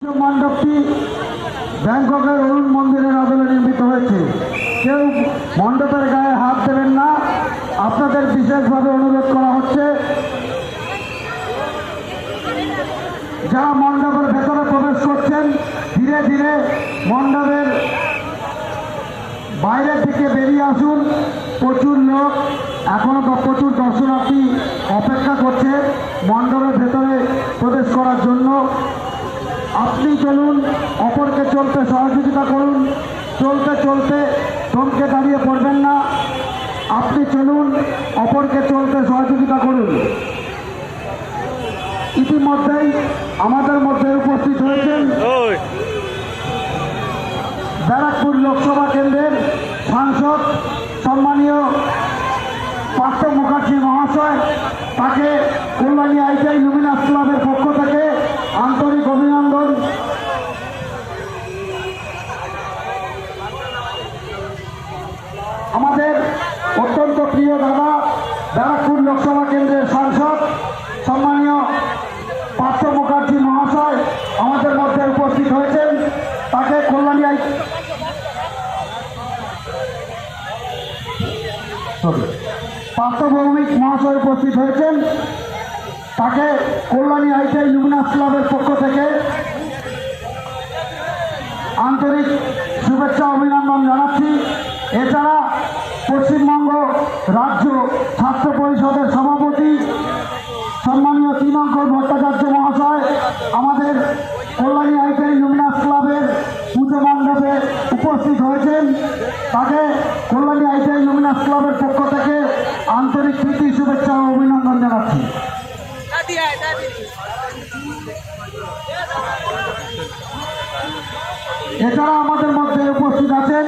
মণ্ডপটি ব্যাংককের অরুণ মন্দিরের আদলে নির্মিত হয়েছে। কেউ মণ্ডপের গায়ে হাত দেবেন না, আপনাদের বিশেষভাবে অনুরোধ করা হচ্ছে। যারা মণ্ডপের ভেতরে প্রবেশ করছেন ধীরে ধীরে মণ্ডপের বাইরের দিকে বেরিয়ে আসুন। প্রচুর লোক এখনো প্রচুর দর্শনার্থী অপেক্ষা করছে মণ্ডপের ভেতরে প্রবেশ করার জন্য। আপনি চলুন, অপরকে চলতে সহযোগিতা করুন। চলতে চলতে থমকে দাঁড়িয়ে পড়বেন না। আপনি চলুন, অপরকে চলতে সহযোগিতা করুন। ইতিমধ্যেই আমাদের মধ্যে উপস্থিত হয়েছেন ব্যারাকপুর লোকসভা কেন্দ্রের সাংসদ সম্মানীয় পার্থ মুখার্জি মহাশয়। তাকে কল্যাণী আইটিআই লুমিনাস ক্লাবের পক্ষ থেকে আন্তরিক অভিনন্দন। আমাদের অত্যন্ত প্রিয় দাদা ব্যারাকপুর লোকসভা কেন্দ্রের সাংসদ সম্মানীয় পার্থ মুখার্জি মহাশয় আমাদের মধ্যে উপস্থিত হয়েছেন। তাকে কল্যাণী পার্থ ভৌমিক মহাশয় উপস্থিত হয়েছেন। তাকে কল্যাণী আইটিআই লুমিনাস ক্লাবের পক্ষ থেকে আন্তরিক শুভেচ্ছা অভিনন্দন জানাচ্ছি। এছাড়া পশ্চিমবঙ্গ রাজ্য ছাত্র পরিষদের সভাপতি সম্মানীয় তৃণাঙ্কর ভট্টাচার্য মহাশয় আমাদের কল্যাণী আইটিআই লুমিনাস ক্লাবের পুজো মণ্ডপে উপস্থিত হয়েছেন। তাকে কল্যাণী আইটিআই লুমিনাস ক্লাবের পক্ষ থেকে আন্তরিক প্রীতি শুভেচ্ছা ও অভিনন্দন জানাচ্ছি। এছাড়া আমাদের মধ্যে উপস্থিত আছেন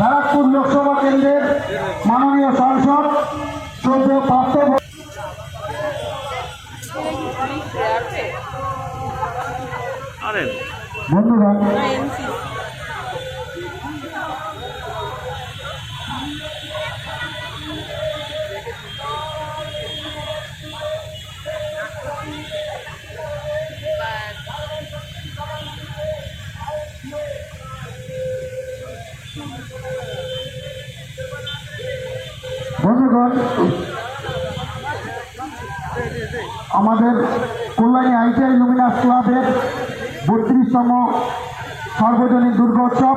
ব্যারাকপুর লোকসভা কেন্দ্রের মাননীয় সাংসদ শ্রদ্ধেয় পার্থ। বন্ধুরা, আমাদের কল্যাণী আইটিআই লুমিনাস ক্লাবের 32তম সর্বজনীন দুর্গোৎসব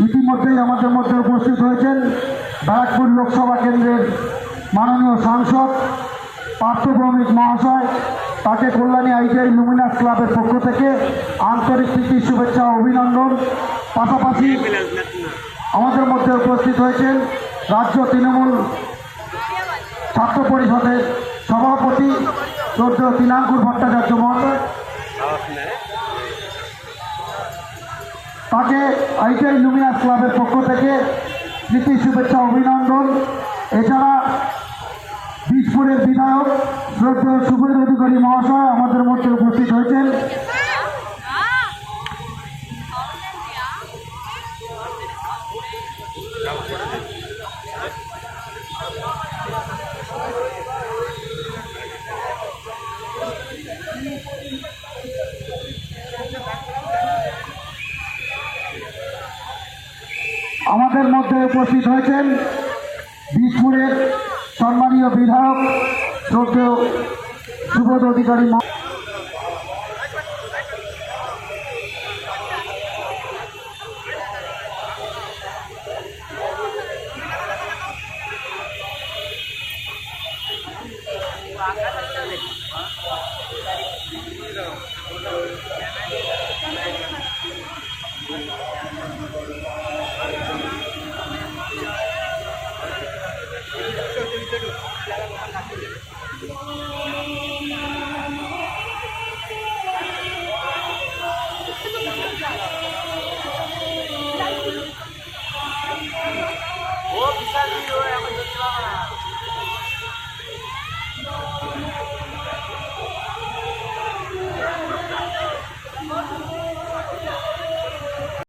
ইতিমধ্যেই আমাদের মধ্যে উপস্থিত হয়েছেন ব্যারাকপুর লোকসভা কেন্দ্রের মাননীয় সাংসদ পার্থ ভৌমিক মহাশয়। তাকে কল্যাণী আইটিআই লুমিনাস ক্লাবের পক্ষ থেকে আন্তরিক প্রীতি শুভেচ্ছা ও অভিনন্দন। পাশাপাশি আমাদের মধ্যে উপস্থিত হয়েছেন রাজ্য তৃণমূল ছাত্র পরিষদের সভাপতি শ্রদ্ধেয় তৃণাঙ্কুর ভট্টাচার্য মহাশয়। তাকে আইটিআই লুমিনাস ক্লাবের পক্ষ থেকে প্রীতি শুভেচ্ছা অভিনন্দন। এছাড়া বিশপুরের বিধায়ক শ্রদ্ধেয় সুবীর অধিকারী মহাশয় আমাদের মধ্যে উপস্থিত হয়েছেন। আমাদের মধ্যে উপস্থিত হয়েছেন বিশপুরের সম্মানীয় বিধায়ক শ্রদ্ধেয় সুবোধ অধিকারী।